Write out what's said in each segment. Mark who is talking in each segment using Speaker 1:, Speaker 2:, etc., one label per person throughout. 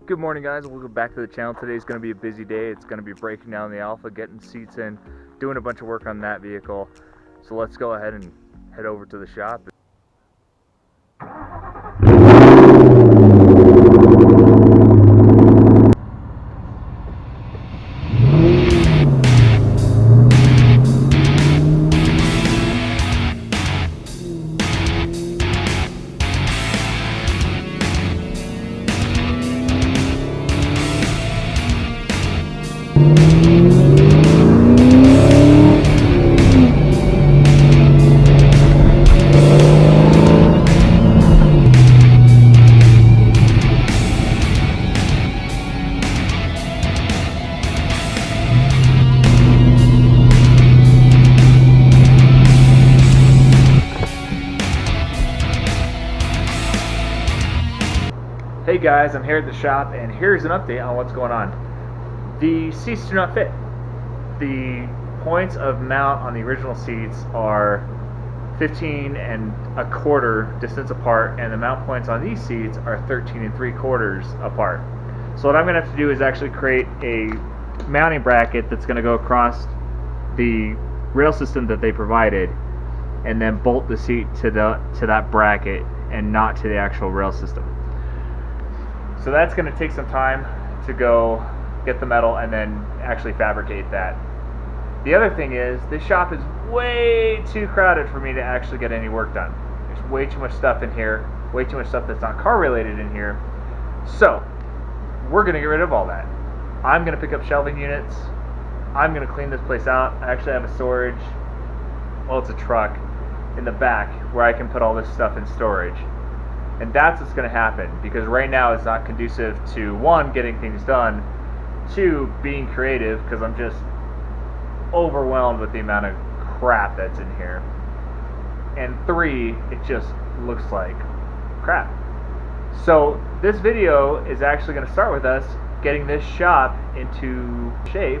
Speaker 1: Good morning, guys. Welcome back to the channel. Today's going to be a busy day. It's going to be breaking down the Alfa, getting seats in, doing a bunch of work on that vehicle. So let's go ahead and head over to the shop. Hey guys, I'm here at the shop and here's an update on what's going on. The seats do not fit. The points of mount on the original seats are 15 and a quarter distance apart, and the mount points on these seats are 13 and 3/4 apart. So what I'm going to have to do is actually create a mounting bracket that's going to go across the rail system that they provided and then bolt the seat to that bracket and not to the actual rail system. So that's going to take some time to go get the metal and then actually fabricate that. The other thing is, this shop is way too crowded for me to actually get any work done. There's way too much stuff in here, way too much stuff that's not car related in here. So we're going to get rid of all that. I'm going to pick up shelving units. I'm going to clean this place out. I actually have a storage, well, it's a truck in the back where I can put all this stuff in storage. And that's what's going to happen, because right now it's not conducive to, one, getting things done, two, being creative, because I'm just overwhelmed with the amount of crap that's in here, and three, it just looks like crap. So this video is actually going to start with us getting this shop into shape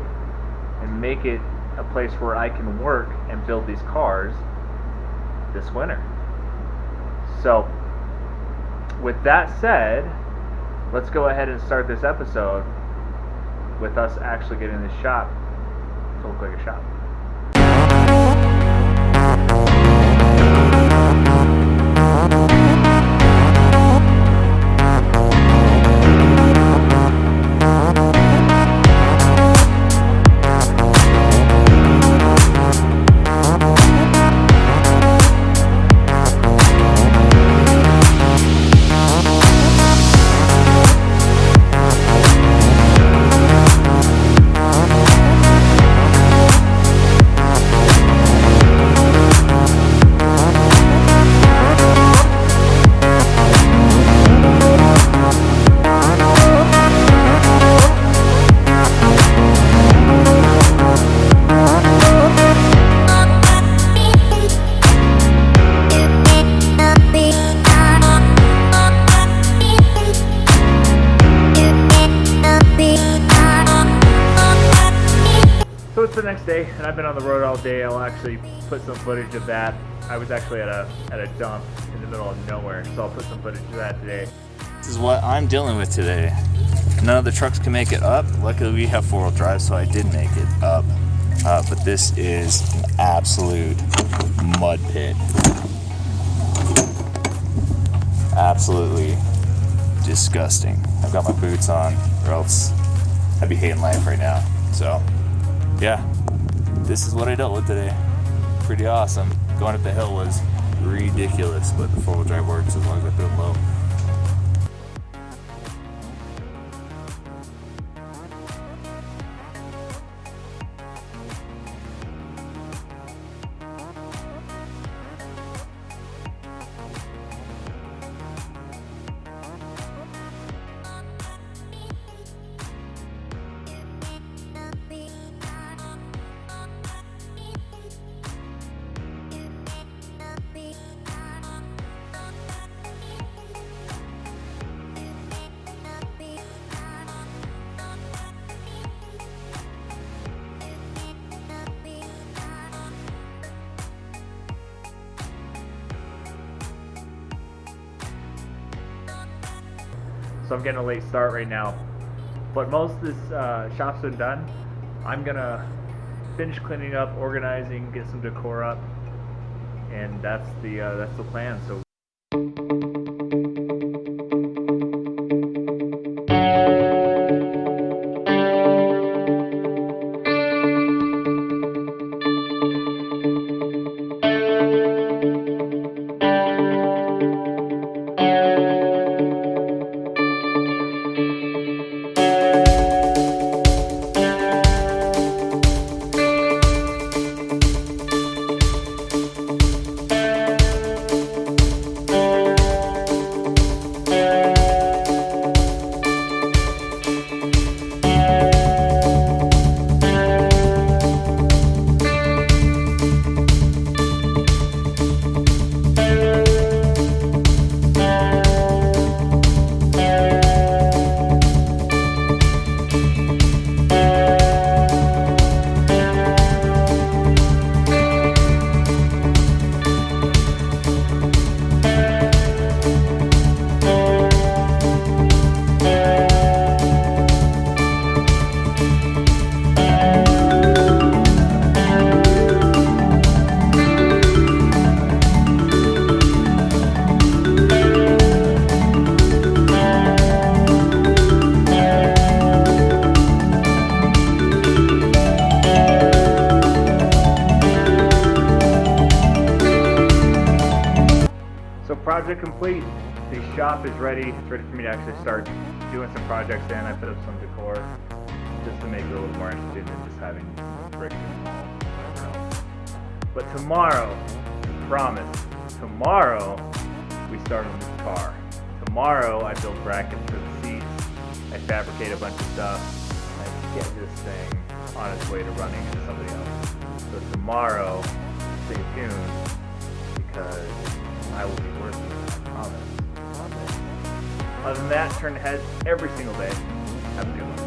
Speaker 1: and make it a place where I can work and build these cars this winter. So with that said, let's go ahead and start this episode with us actually getting this shop to look like a shop. So it's the next day, and I've been on the road all day. I'll actually put some footage of that. I was actually at a dump in the middle of nowhere, so I'll put some footage of that today.
Speaker 2: This is what I'm dealing with today. None of the trucks can make it up. Luckily we have four-wheel drive, so I did make it up. But this is an absolute mud pit. Absolutely disgusting. I've got my boots on, or else I'd be hating life right now. So yeah, this is what I dealt with today. Pretty awesome. Going up the hill was ridiculous, but the four-wheel drive works as long as I put it low.
Speaker 1: so I'm getting a late start right now. But most of this shop's been done. I'm gonna finish cleaning up, organizing, get some decor up, and that's the plan. So. So project complete. The shop is ready. It's ready for me to actually start doing some projects in. I put up some decor just to make it a little more interesting than just having bricks and walls. But tomorrow, promise, tomorrow we start on this car. Tomorrow I build brackets for the seats. I fabricate a bunch of stuff. I get this thing on its way to running into somebody else. So tomorrow, stay tuned because I will be working, I promise. Other than that, turn the heads every single day. Have a good one.